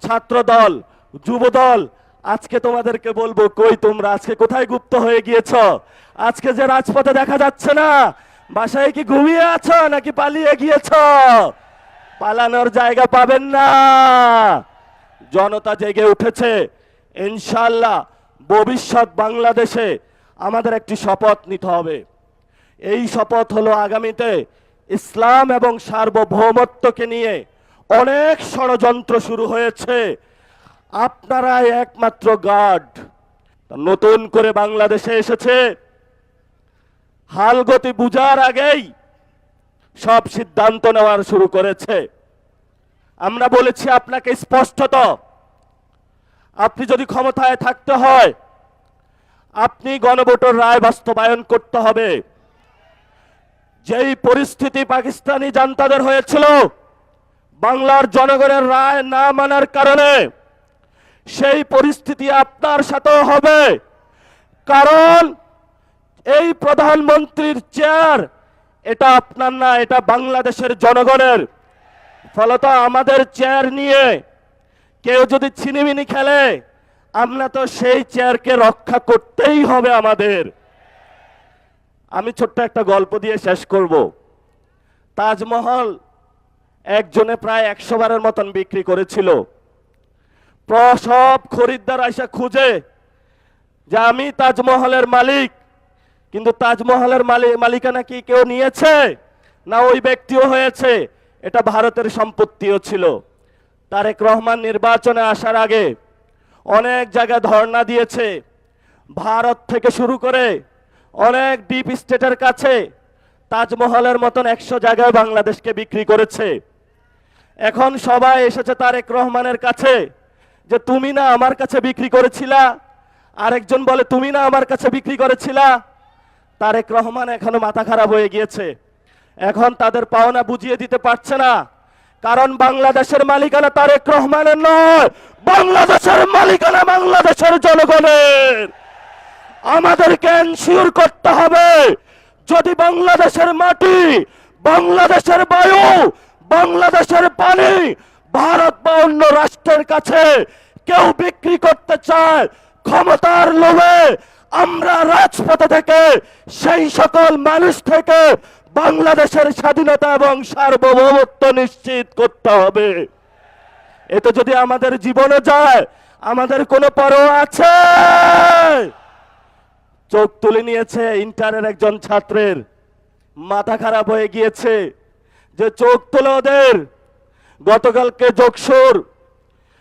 ছাত্র দল, যুব দল, আজকে তোমাদেরকে বলবো, কই তোমরা আজকে কোথায় গুপ্ত হয়ে গিয়েছো? আজকে যে রাজপথে দেখা যাচ্ছে না, বাসায় কি ঘুমিয়ে আছো নাকি পালিয়ে গিয়েছো? পালানোর জায়গা পাবেন না। জনতা জেগে উঠেছে। ইনশাআল্লাহ ভবিষ্যৎ বাংলাদেশে আমাদের একটি শপথ নিতে হবে। এই শপথ হলো আগামীতে ইসলাম এবং সার্বভৌমত্বকে নিয়ে অনেক ষড়যন্ত্র শুরু হয়েছে, আপনারাই একমাত্র গার্ড। নতুন করে বাংলাদেশে এসেছে, হালগতি বুঝার আগেই সব সিদ্ধান্ত নেওয়ার শুরু করেছে। আমরা বলেছি আপনাকে স্পষ্টত, আপনি যদি ক্ষমতায় থাকতে হয় আপনি গণভোটের রায় বাস্তবায়ন করতে হবে। যেই পরিস্থিতি পাকিস্তানি জান্তাদের হয়েছিল বাংলার জনগণের রায় না মানার কারণে, সেই পরিস্থিতি আপনার সাথেও হবে। কারণ এই প্রধানমন্ত্রীর চেয়ার এটা আপনার না, এটা বাংলাদেশের জনগণের। ফলত আমাদের চেয়ার নিয়ে কেউ যদি ছিনিমিনি খেলে, আমরা তো সেই চেয়ারকে রক্ষা করতেই হবে আমাদের। আমি ছোট্ট একটা গল্প দিয়ে শেষ করব। তাজমহল একজনে প্রায় 100 বারের মতন বিক্রি করেছিল। সব খরিদ্দার আইসা খুঁজে যে আমি তাজমহলের মালিক, কিন্তু তাজমহলের মালিকানা কি কেউ নিয়েছে না ওই ব্যক্তিও হয়েছে? এটা ভারতের সম্পত্তিও ছিল। তারেক রহমান নির্বাচনে আসার আগে অনেক জায়গায় ধর্ণা দিয়েছে, ভারত থেকে শুরু করে অনেক ডিপ স্টেটের কাছে তাজমহলের মতন 100 জায়গায় বাংলাদেশকে বিক্রি করেছে। এখন সবাই এসেছে তারেক রহমানের কাছে যে তুমি না আমার কাছে বিক্রি করেছিলা, আরেকজন বলে তুমি না আমার কাছে বিক্রি করেছিলা। তারেক রহমান এখনো মাথা খারাপ হয়ে গিয়েছে, এখন তাদের পাওনা বুঝিয়ে দিতে পারছে না। কারণ বাংলাদেশের মালিকানা তারেক রহমানের নয়, বাংলাদেশের মালিকানা বাংলাদেশের জনগণের। আমাদেরকে এনশিওর করতে হবে, যদি বাংলাদেশের মাটি, বাংলাদেশের বায়ু, বাংলাদেশের পানি ভারত বা অন্য রাষ্ট্রের কাছে কেউ বিক্রি করতে চায় ক্ষমতার লোভে, আমরা রাজপথে থেকে সেই সকল মানুষ থেকে বাংলাদেশের স্বাধীনতা এবং সার্বভৌমত্ব নিশ্চিত করতে হবে। এতে যদি আমাদের জীবনে যায়, আমাদের কোনো পরোয়া আছে? চোখ তুলে নিয়েছে ইন্টারের একজন ছাত্রের, মাথা খারাপ হয়ে গিয়েছে যে চোখ তুলে ওদের। গতকালকে যোগসুর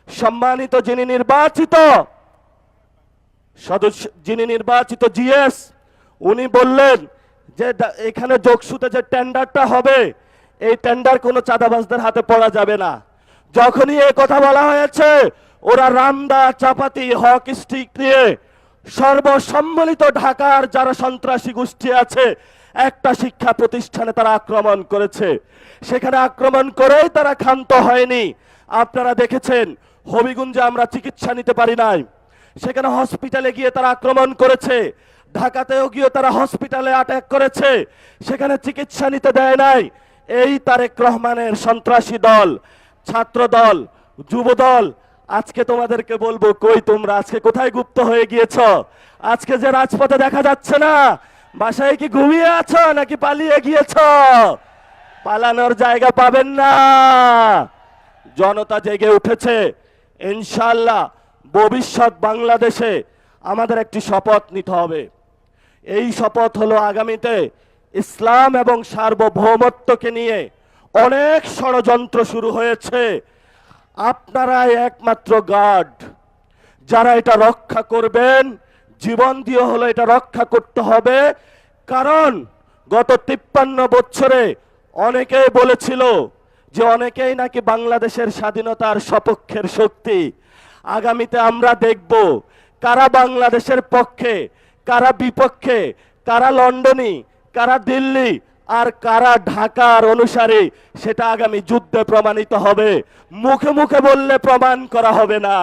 সম্মানিত যিনি নির্বাচিত জিএস, উনি বললেন যে এখানে যোগসুতে যে টেন্ডারটা হবে এই টেন্ডার কোনো চাঁদাবাজদের হাতে পড়া যাবে না। যখনই এই কথা বলা হয়েছে, ওরা রামদা, চাপাতি, হক স্টিক নিয়ে সর্বসম্মিলিত ঢাকার যারা সন্ত্রাসী গোষ্ঠী আছে একটা শিক্ষা প্রতিষ্ঠানে তারা আক্রমণ করেছে। সেখানে আক্রমণ করেই তারা ক্ষান্ত হয়নি। আপনারা দেখেছেন হবিগঞ্জে আমরা চিকিৎসা নিতে পারি নাই, সেখানে হসপিটালে গিয়ে তারা আক্রমণ করেছে। ঢাকাতেও গিয়ে তারা হসপিটালে অ্যাটাক করেছে, সেখানে চিকিৎসা নিতে দেয় নাই। এই তারেক রহমানের সন্ত্রাসী দল, ছাত্র দল, যুব দল, আজকে তোমাদেরকে বলবো, কই তোমরা আজকে কোথায় গুপ্ত হয়ে গিয়েছো? আজকে যে রাজপথে দেখা যাচ্ছে না, বাসায় কি ঘুমিয়ে আছো নাকি পালিয়ে গিয়েছো? পালানোর জায়গা পাবেন না। জনতা জেগে উঠেছে। ইনশাআল্লাহ ভবিষ্যৎ বাংলাদেশে আমাদের একটি শপথ নিতে হবে। এই শপথ হলো আগামীতে ইসলাম এবং সার্বভৌমত্বকে নিয়ে অনেক ষড়যন্ত্র শুরু হয়েছে, আপনারাই একমাত্র গার্ড। যারা এটা রক্ষা করবেন, জীবন দিয়ে হলো এটা রক্ষা করতে হবে। কারণ গত 53 বছরে অনেকেই বলেছিল যে অনেকেই নাকি বাংলাদেশের স্বাধীনতার সপক্ষের শক্তি। আগামীতে আমরা দেখব কারা বাংলাদেশের পক্ষে, কারা বিপক্ষে, কারা লন্ডনী, কারা দিল্লি আর কারা ঢাকার অনুসারী, সেটা আগামী যুদ্ধে প্রমাণিত হবে। মুখে মুখে বললে প্রমাণ করা হবে না।